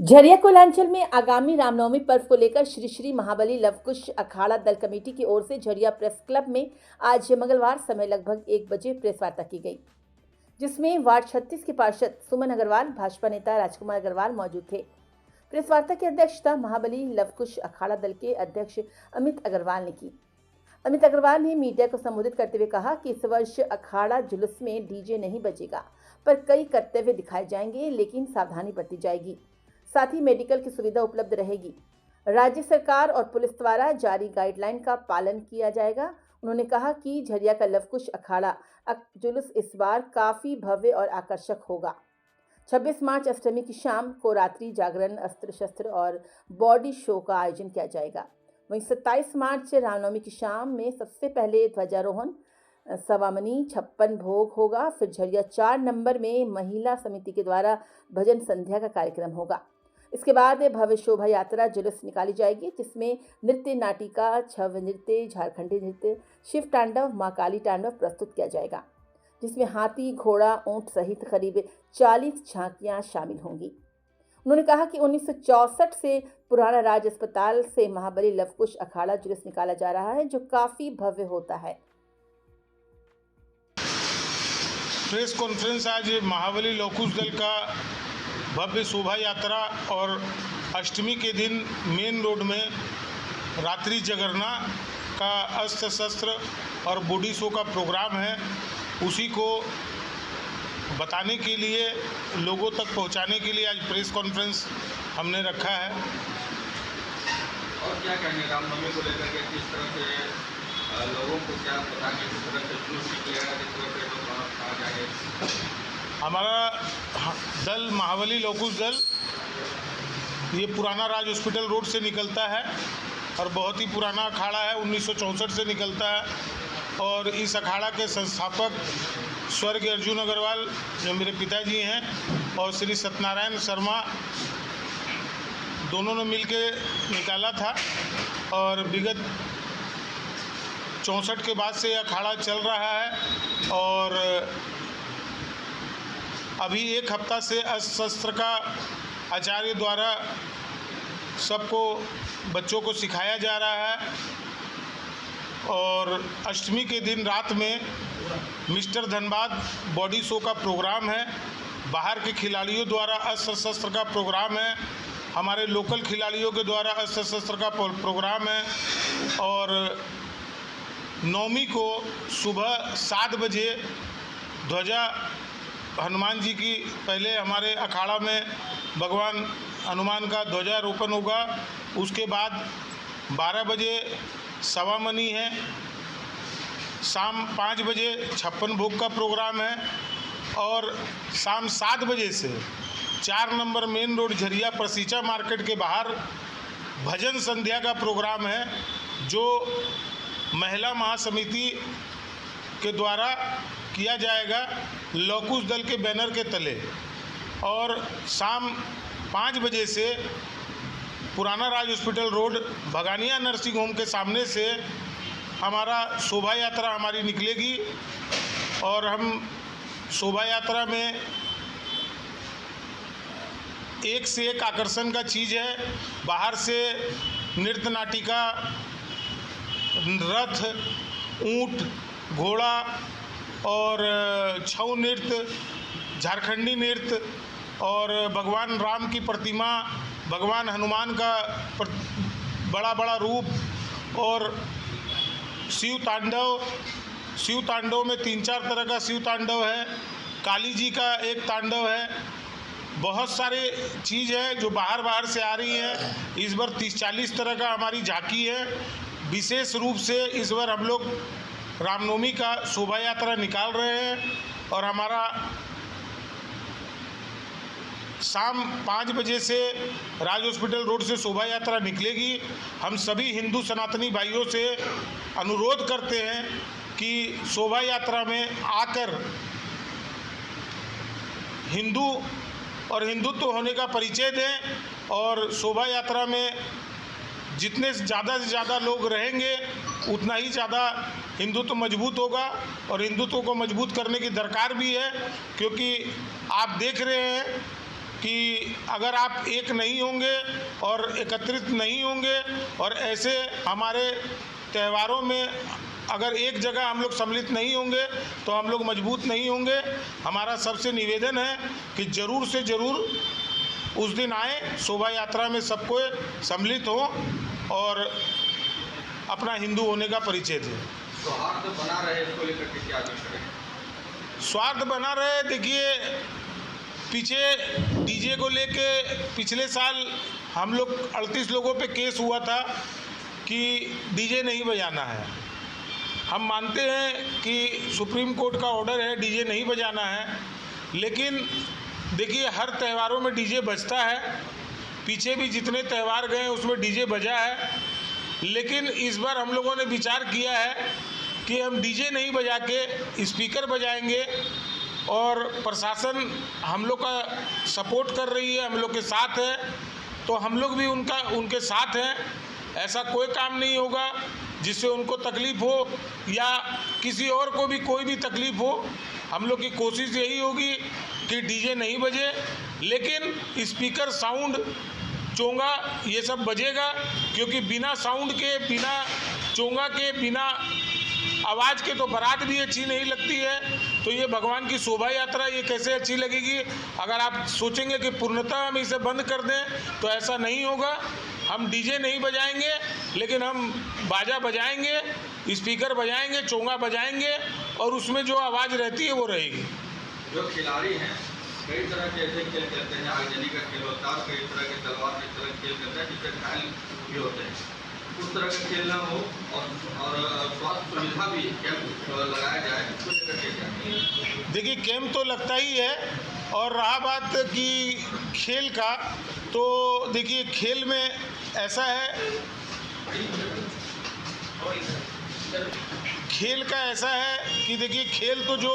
झरिया कोलांचल में आगामी रामनवमी पर्व को लेकर श्री श्री महाबली लवकुश अखाड़ा दल कमेटी की ओर से झरिया प्रेस क्लब में आज मंगलवार समय लगभग 1 बजे प्रेस वार्ता की गई, जिसमें वार्ड 36 के पार्षद सुमन अग्रवाल, भाजपा नेता राजकुमार अग्रवाल मौजूद थे। प्रेस वार्ता की अध्यक्षता महाबली लवकुश अखाड़ा दल के अध्यक्ष अमित अग्रवाल ने की। अमित अग्रवाल ने मीडिया को संबोधित करते हुए कहा कि इस वर्ष अखाड़ा जुलूस में डीजे नहीं बजेगा, पर कई कर्तव्य दिखाए जाएंगे, लेकिन सावधानी बरती जाएगी। साथ ही मेडिकल की सुविधा उपलब्ध रहेगी। राज्य सरकार और पुलिस द्वारा जारी गाइडलाइन का पालन किया जाएगा। उन्होंने कहा कि झरिया का लवकुश अखाड़ा जुलूस इस बार काफी भव्य और आकर्षक होगा। 26 मार्च अष्टमी की शाम को रात्रि जागरण, अस्त्र शस्त्र और बॉडी शो का आयोजन किया जाएगा। वहीं 27 मार्च रामनवमी की शाम में सबसे पहले ध्वजारोहण, सवामनी, 56 भोग होगा। फिर झरिया 4 नंबर में महिला समिति के द्वारा भजन संध्या का कार्यक्रम होगा। इसके बाद भव्य शोभा यात्रा जुलूस निकाली जाएगी, जिसमें नृत्य, नाटिका, छव नृत्य, झारखंडी नृत्य, शिव तांडव, माँ काली तांडव प्रस्तुत किया जाएगा, जिसमें हाथी, घोड़ा, ऊंट सहित करीब 40 झांकियां शामिल होंगी। उन्होंने कहा कि 1964 से पुराना राज अस्पताल से महाबली लवकुश अखाड़ा जुलूस निकाला जा रहा है, जो काफी भव्य होता है। प्रेस कॉन्फ्रेंस आज महाबली लवकुश दल का भव्य शोभा यात्रा और अष्टमी के दिन मेन रोड में रात्रि जागरणा का अस्त्र शस्त्र और बॉडी शो का प्रोग्राम है, उसी को बताने के लिए, लोगों तक पहुंचाने के लिए आज प्रेस कॉन्फ्रेंस हमने रखा है। और क्या कहेंगे रामनवमी को लेकर के, किस तरह से लोगों को क्या बताएंगे, किस तरह से जुलूस निकलेगा, किस तरह से कहा जाएगा? हमारा दल महाबली लवकुश दल ये पुराना राज हॉस्पिटल रोड से निकलता है और बहुत ही पुराना अखाड़ा है, 1964 से निकलता है। और इस अखाड़ा के संस्थापक स्वर्गीय अर्जुन अग्रवाल, जो मेरे पिताजी हैं, और श्री सत्यनारायण शर्मा, दोनों ने मिलके निकाला था। और विगत 64 के बाद से अखाड़ा चल रहा है और अभी 1 हफ्ता से अस्त्र शस्त्र का आचार्य द्वारा सबको, बच्चों को सिखाया जा रहा है। और अष्टमी के दिन रात में मिस्टर धनबाद बॉडी शो का प्रोग्राम है, बाहर के खिलाड़ियों द्वारा अस्त्र शस्त्र का प्रोग्राम है, हमारे लोकल खिलाड़ियों के द्वारा अस्त्र शस्त्र का प्रोग्राम है। और नवमी को सुबह 7 बजे ध्वजा हनुमान जी की, पहले हमारे अखाड़ा में भगवान हनुमान का ध्वजारोपण होगा। उसके बाद 12 बजे सवामनी है, शाम 5 बजे 56 भोग का प्रोग्राम है और शाम 7 बजे से 4 नंबर मेन रोड झरिया प्रसीचा मार्केट के बाहर भजन संध्या का प्रोग्राम है, जो महिला महासमिति के द्वारा किया जाएगा लवकुश दल के बैनर के तले। और शाम 5 बजे से पुराना Raj hospital road Bhagania nursing home के सामने से हमारा शोभा यात्रा हमारी निकलेगी। और हम शोभा यात्रा में एक से एक आकर्षण का चीज़ है, बाहर से नृत्य, नाटिका, रथ, ऊंट, घोड़ा और छऊ नृत्य, झारखंडी नृत्य और भगवान राम की प्रतिमा, भगवान हनुमान का बड़ा बड़ा रूप और शिव तांडव में 3-4 तरह का शिव तांडव है, काली जी का एक तांडव है, बहुत सारे चीज़ है जो बाहर से आ रही है। इस बार 30-40 तरह का हमारी झांकी है। विशेष रूप से इस बार हम लोग रामनवमी का शोभा यात्रा निकाल रहे हैं और हमारा शाम 5 बजे से राज हॉस्पिटल रोड से शोभा यात्रा निकलेगी। हम सभी हिंदू सनातनी भाइयों से अनुरोध करते हैं कि शोभा यात्रा में आकर हिंदू और हिंदुत्व होने का परिचय दें और शोभा यात्रा में जितने ज़्यादा से ज़्यादा लोग रहेंगे उतना ही ज़्यादा हिंदुत्व मजबूत होगा। और हिंदुत्व को मजबूत करने की दरकार भी है, क्योंकि आप देख रहे हैं कि अगर आप एक नहीं होंगे और एकत्रित नहीं होंगे और ऐसे हमारे त्योहारों में अगर एक जगह हम लोग सम्मिलित नहीं होंगे तो हम लोग मजबूत नहीं होंगे। हमारा सबसे निवेदन है कि ज़रूर से ज़रूर उस दिन आए, शोभा यात्रा में सबको सम्मिलित हो और अपना हिंदू होने का परिचय दें। सौहार्द बना रहे, इसको लेकर के क्या आदेश करें? स्वार्थ बना रहे। देखिए, पीछे डीजे को लेके पिछले साल हम लोग 38 लोगों पे केस हुआ था कि डीजे नहीं बजाना है। हम मानते हैं कि सुप्रीम कोर्ट का ऑर्डर है, डीजे नहीं बजाना है, लेकिन देखिए हर त्योहारों में डीजे बजता है। पीछे भी जितने त्यौहार गए उसमें डीजे बजा है, लेकिन इस बार हम लोगों ने विचार किया है कि हम डीजे नहीं बजा के स्पीकर बजाएंगे और प्रशासन हम लोग का सपोर्ट कर रही है, हम लोग के साथ है, तो हम लोग भी उनके साथ हैं। ऐसा कोई काम नहीं होगा जिससे उनको तकलीफ़ हो या किसी और को भी कोई भी तकलीफ़ हो। हम लोग की कोशिश यही होगी कि डीजे नहीं बजे, लेकिन स्पीकर, साउंड, चोंगा ये सब बजेगा, क्योंकि बिना साउंड के, बिना चोंगा के, बिना आवाज़ के तो बारात भी अच्छी नहीं लगती है। तो ये भगवान की शोभा यात्रा ये कैसे अच्छी लगेगी? अगर आप सोचेंगे कि पूर्णतः हम इसे बंद कर दें तो ऐसा नहीं होगा। हम डीजे नहीं बजाएंगे, लेकिन हम बाजा बजाएंगे, स्पीकर बजाएंगे, चोंगा बजाएंगे और उसमें जो आवाज़ रहती है वो रहेगी। जो खिलाड़ी हैं कई तरह के ऐसे खेल खेलते हैं, आगजनी का खेल होता है, कई तरह के तलवार के तरह खेल करते हैं जिससे घायल भी होते हैं। उस तरह का खेलना हो और स्वास्थ्य सुविधा भी कैंप लगाया जाए, इसको लेकर के क्या? देखिए, कैंप तो लगता ही है, और रहा बात कि खेल का, तो देखिए खेल में ऐसा है, खेल का ऐसा है कि देखिए खेल तो जो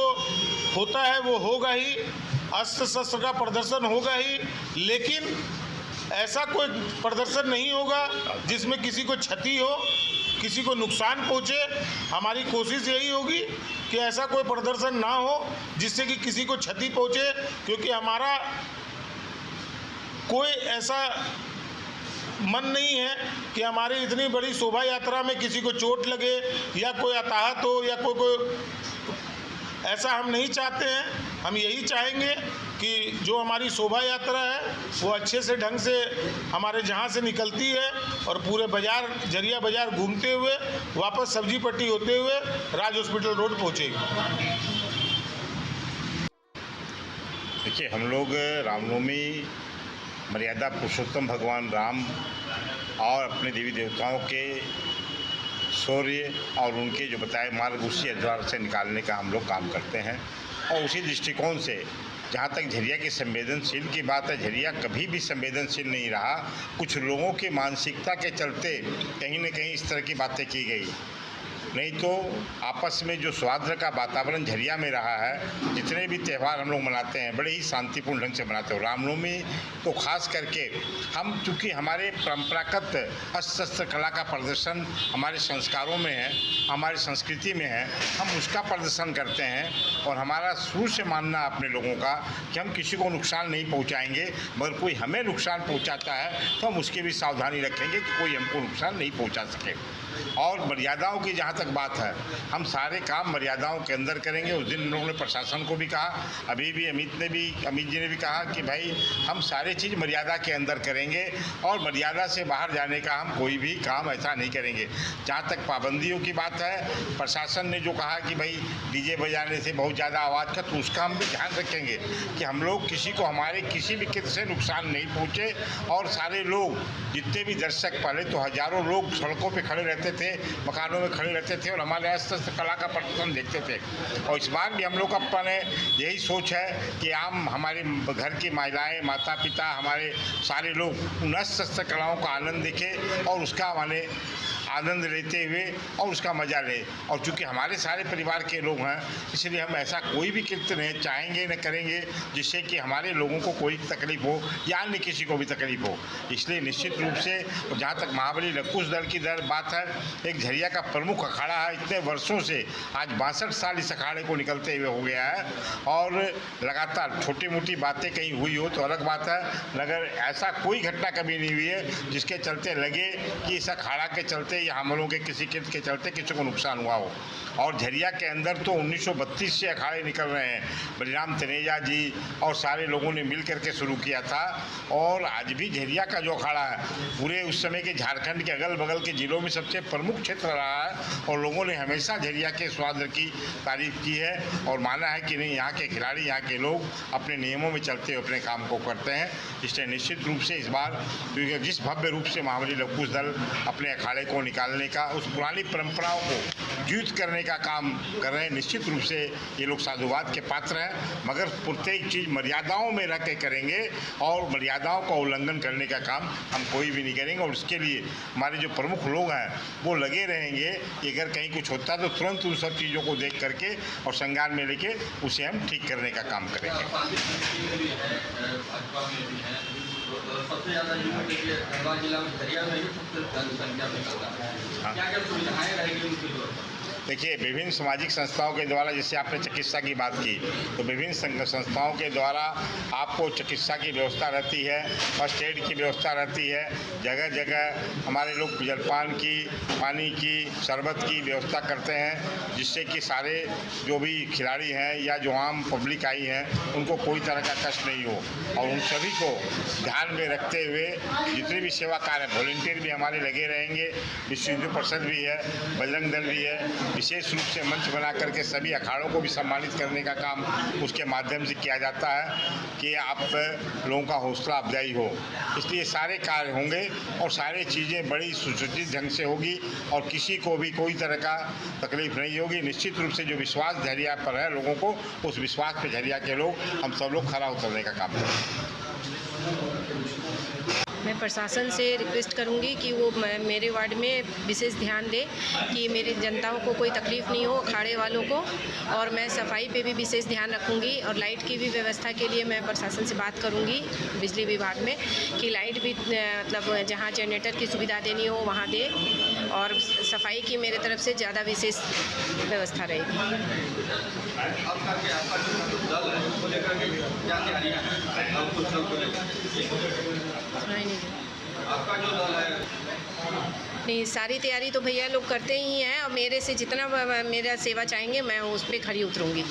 होता है वो होगा ही, अस्त्र शस्त्र का प्रदर्शन होगा ही, लेकिन ऐसा कोई प्रदर्शन नहीं होगा जिसमें किसी को क्षति हो, किसी को नुकसान पहुँचे। हमारी कोशिश यही होगी कि ऐसा कोई प्रदर्शन ना हो जिससे कि किसी को क्षति पहुँचे, क्योंकि हमारा कोई ऐसा मन नहीं है कि हमारी इतनी बड़ी शोभा यात्रा में किसी को चोट लगे या कोई हताहत हो या कोई ऐसा हम नहीं चाहते हैं। हम यही चाहेंगे कि जो हमारी शोभा यात्रा है वो अच्छे से ढंग से हमारे जहाँ से निकलती है और पूरे बाज़ार, जरिया बाज़ार घूमते हुए वापस सब्जी पट्टी होते हुए राज हॉस्पिटल रोड पहुँचेगी। देखिए, हम लोग रामनवमी मर्यादा पुरुषोत्तम भगवान राम और अपने देवी देवताओं के शौर्य और उनके जो बताए मार्ग उसी द्वार से निकालने का हम लोग काम करते हैं। और उसी दृष्टिकोण से जहाँ तक झरिया की संवेदनशील की बात है, झरिया कभी भी संवेदनशील नहीं रहा। कुछ लोगों की मानसिकता के चलते कहीं न कहीं इस तरह की बातें की गई, नहीं तो आपस में जो सौहार्द का वातावरण झरिया में रहा है। जितने भी त्यौहार हम लोग मनाते हैं बड़े ही शांतिपूर्ण ढंग से मनाते हैं। रामनवमी तो खास करके हम, चूँकि हमारे परंपरागत अस्त्र शस्त्र कला का प्रदर्शन हमारे संस्कारों में है, हमारी संस्कृति में है, हम उसका प्रदर्शन करते हैं। और हमारा शुरू से मानना अपने लोगों का कि हम किसी को नुकसान नहीं पहुँचाएँगे, मगर कोई हमें नुकसान पहुँचाता है तो हम उसकी भी सावधानी रखेंगे कि कोई हमको नुकसान नहीं पहुँचा सके। और मर्यादाओं की जहाँ तक बात है, हम सारे काम मर्यादाओं के अंदर करेंगे। उस दिन लोगों ने प्रशासन को भी कहा, अभी भी अमित जी ने भी कहा कि भाई हम सारे चीज़ मर्यादा के अंदर करेंगे और मर्यादा से बाहर जाने का हम कोई भी काम ऐसा नहीं करेंगे। जहाँ तक पाबंदियों की बात है, प्रशासन ने जो कहा कि भाई डीजे बजाने से बहुत ज़्यादा आवाज़ का, तो उसका हम भी ध्यान रखेंगे कि हम लोग किसी को हमारे किसी भी किस्म से नुकसान नहीं पहुँचे। और सारे लोग, जितने भी दर्शक, पहले तो हज़ारों लोग सड़कों पर खड़े रहते थे, मकानों में खड़े रहते थे और हमारे अस्त्र शस्त्र कला का प्रदर्शन देखते थे। और इस बार भी हम लोग का अपने यही सोच है कि आम हमारे घर की महिलाएं, माता पिता, हमारे सारे लोग उन अस्त्र शस्त्र कलाओं का आनंद देखें और उसका माने आनंद लेते हुए और उसका मज़ा लें। और चूँकि हमारे सारे परिवार के लोग हैं, इसलिए हम ऐसा कोई भी कृत्य नहीं चाहेंगे न करेंगे जिससे कि हमारे लोगों को कोई तकलीफ हो या अन्य किसी को भी तकलीफ हो। इसलिए निश्चित रूप से जहाँ तक महाबली लवकुश दल की बात है, एक झरिया का प्रमुख अखाड़ा है। इतने वर्षों से आज 62 साल इस अखाड़े को निकलते हुए हो गया है और लगातार छोटी मोटी बातें कहीं हुई हो तो अलग बात है, मगर ऐसा कोई घटना कभी नहीं हुई है जिसके चलते लगे कि इस अखाड़ा के चलते या हमलों के किसी कृत्य के चलते किसी को नुकसान हुआ हो। और झरिया के अंदर तो 1932 से अखाड़े निकल रहे हैं। बलिराम तनेजा जी और सारे लोगों ने मिल करके शुरू किया था और आज भी झरिया का जो अखाड़ा है पूरे उस समय के झारखंड के अगल बगल के ज़िलों में सबसे प्रमुख क्षेत्र रहा है और लोगों ने हमेशा झरिया के स्वाद की तारीफ की है और माना है कि नहीं, यहाँ के खिलाड़ी, यहाँ के लोग अपने नियमों में चलते हुए अपने काम को करते हैं। इसलिए निश्चित रूप से इस बार जिस भव्य रूप से महाबली लवकुश दल अपने अखाड़े को निकालने का, उस पुरानी परंपराओं को जीवित करने का काम कर रहे हैं, निश्चित रूप से ये लोग साधुवाद के पात्र हैं, मगर प्रत्येक चीज़ मर्यादाओं में रख के करेंगे और मर्यादाओं का उल्लंघन करने का काम हम कोई भी नहीं करेंगे। और उसके लिए हमारे जो प्रमुख लोग हैं वो लगे रहेंगे कि अगर कहीं कुछ होता है तो तुरंत उन सब चीज़ों को देख करके और संज्ञान में लेके उसे हम ठीक करने का काम करेंगे। सबसे ज़्यादा गढ़वा जिला में झरिया में ही सबसे जनसंख्या में क्या सुविधाएँ रहेगी उनकी? देखिए, विभिन्न सामाजिक संस्थाओं के द्वारा, जैसे आपने चिकित्सा की बात की, तो विभिन्न संस्थाओं के द्वारा आपको चिकित्सा की व्यवस्था रहती है, फर्स्ट एड की व्यवस्था रहती है। जगह जगह हमारे लोग जलपान की, पानी की, शरबत की व्यवस्था करते हैं जिससे कि सारे जो भी खिलाड़ी हैं या जो आम पब्लिक आई है उनको कोई तरह का कष्ट नहीं हो। और उन सभी को ध्यान में रखते हुए जितने भी सेवा कार्य, वॉलंटियर भी हमारे लगे रहेंगे, विश्व हिंदू परिषद भी है, बजरंग दल भी है। विशेष रूप से मंच बना करके सभी अखाड़ों को भी सम्मानित करने का काम उसके माध्यम से किया जाता है कि आप लोगों का हौसला अफजाई हो। इसलिए सारे कार्य होंगे और सारी चीज़ें बड़ी सुसज्जित ढंग से होगी और किसी को भी कोई तरह का तकलीफ नहीं होगी। निश्चित रूप से जो विश्वास झरिया पर है लोगों को, उस विश्वास पे झरिया के लोग, हम सब लोग खरा उतरने का काम करेंगे। मैं प्रशासन से रिक्वेस्ट करूंगी कि वो मेरे वार्ड में विशेष ध्यान दे कि मेरी जनताओं को कोई तकलीफ़ नहीं हो, अखाड़े वालों को। और मैं सफाई पे भी विशेष ध्यान रखूंगी और लाइट की भी व्यवस्था के लिए मैं प्रशासन से बात करूंगी बिजली विभाग में कि लाइट भी मतलब जहां जनरेटर की सुविधा देनी हो वहां दे और सफाई की मेरे तरफ से ज़्यादा विशेष व्यवस्था रहेगी। आपका जो दल है नहीं, सारी तैयारी तो भैया लोग करते ही हैं और मेरे से जितना मेरा सेवा चाहेंगे मैं उस पर खरी उतरूँगी।